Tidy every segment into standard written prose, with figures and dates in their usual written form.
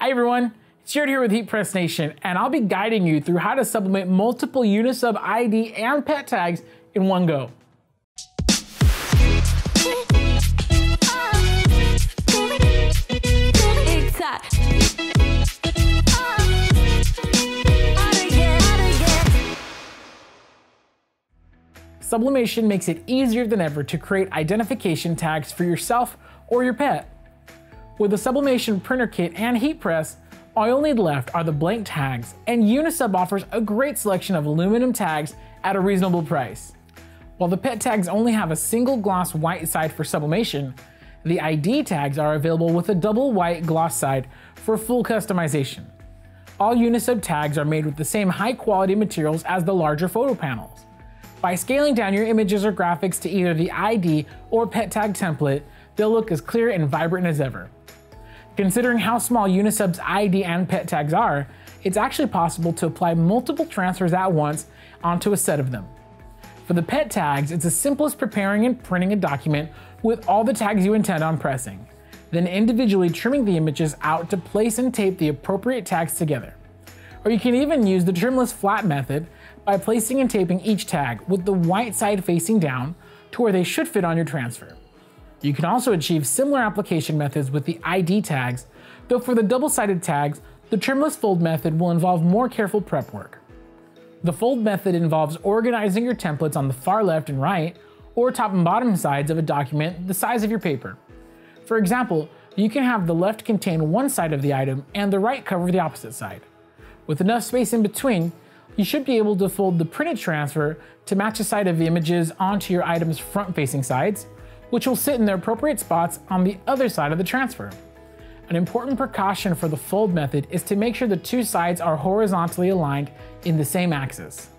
Hi everyone, it's Jared here with Heat Press Nation, and I'll be guiding you through how to sublimate multiple Unisub ID and pet tags in one go. Sublimation makes it easier than ever to create identification tags for yourself or your pet. With the Sublimation printer kit and heat press, all you'll need left are the blank tags, and Unisub offers a great selection of aluminum tags at a reasonable price. While the pet tags only have a single gloss white side for sublimation, the ID tags are available with a double white gloss side for full customization. All Unisub tags are made with the same high quality materials as the larger photo panels. By scaling down your images or graphics to either the ID or pet tag template, they'll look as clear and vibrant as ever. Considering how small Unisub's ID and pet tags are, it's actually possible to apply multiple transfers at once onto a set of them. For the pet tags, it's as simple as preparing and printing a document with all the tags you intend on pressing, then individually trimming the images out to place and tape the appropriate tags together. Or you can even use the trimless flat method by placing and taping each tag with the white side facing down to where they should fit on your transfer. You can also achieve similar application methods with the ID tags, though for the double-sided tags, the trimless fold method will involve more careful prep work. The fold method involves organizing your templates on the far left and right, or top and bottom sides of a document the size of your paper. For example, you can have the left contain one side of the item and the right cover the opposite side. With enough space in between, you should be able to fold the printed transfer to match the side of the images onto your item's front-facing sides, which will sit in their appropriate spots on the other side of the transfer. An important precaution for the fold method is to make sure the two sides are horizontally aligned in the same axis.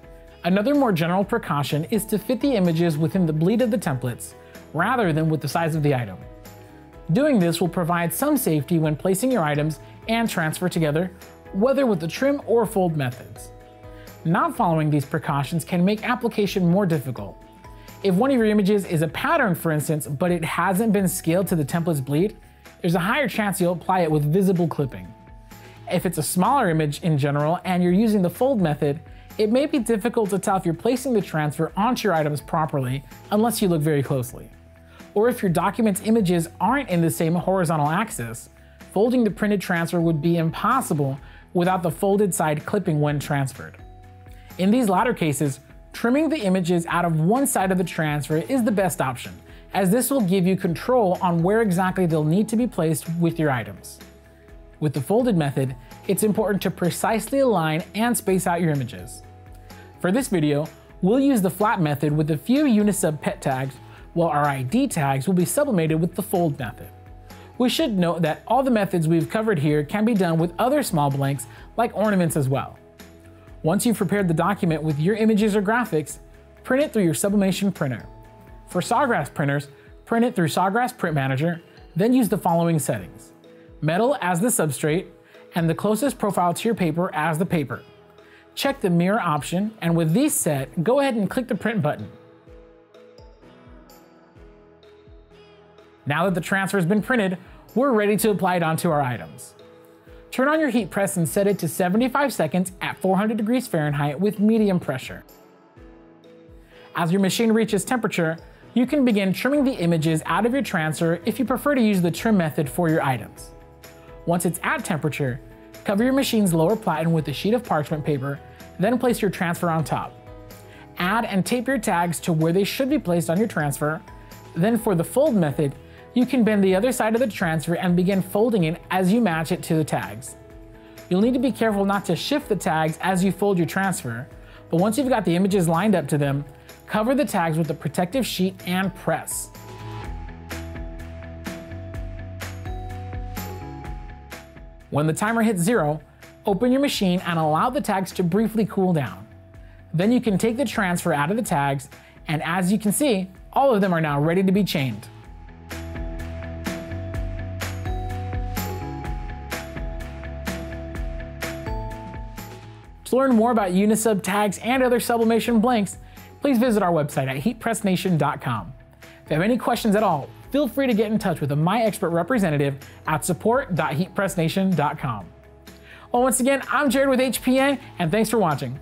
Another more general precaution is to fit the images within the bleed of the templates, rather than with the size of the item. Doing this will provide some safety when placing your items and transfer together, whether with the trim or fold methods. Not following these precautions can make application more difficult. If one of your images is a pattern, for instance, but it hasn't been scaled to the template's bleed, there's a higher chance you'll apply it with visible clipping. If it's a smaller image in general and you're using the fold method, it may be difficult to tell if you're placing the transfer onto your items properly unless you look very closely. Or if your document's images aren't in the same horizontal axis, folding the printed transfer would be impossible without the folded side clipping when transferred. In these latter cases, trimming the images out of one side of the transfer is the best option, as this will give you control on where exactly they'll need to be placed with your items. With the folded method, it's important to precisely align and space out your images. For this video, we'll use the flat method with a few Unisub pet tags, while our ID tags will be sublimated with the fold method. We should note that all the methods we've covered here can be done with other small blanks like ornaments as well. Once you've prepared the document with your images or graphics, print it through your Sublimation printer. For Sawgrass printers, print it through Sawgrass Print Manager, then use the following settings: metal as the substrate, and the closest profile to your paper as the paper. Check the mirror option, and with these set, go ahead and click the print button. Now that the transfer has been printed, we're ready to apply it onto our items. Turn on your heat press and set it to 75 seconds at 400 degrees Fahrenheit with medium pressure. As your machine reaches temperature, you can begin trimming the images out of your transfer if you prefer to use the trim method for your items. Once it's at temperature, cover your machine's lower platen with a sheet of parchment paper, then place your transfer on top. Add and tape your tags to where they should be placed on your transfer. Then for the fold method, you can bend the other side of the transfer and begin folding it as you match it to the tags. You'll need to be careful not to shift the tags as you fold your transfer, but once you've got the images lined up to them, cover the tags with a protective sheet and press. When the timer hits 0, open your machine and allow the tags to briefly cool down. Then you can take the transfer out of the tags, and as you can see, all of them are now ready to be chained. To learn more about Unisub tags and other sublimation blanks, please visit our website at heatpressnation.com. If you have any questions at all, feel free to get in touch with a My Expert representative at support.heatpressnation.com. Well, once again, I'm Jared with HPA, and thanks for watching.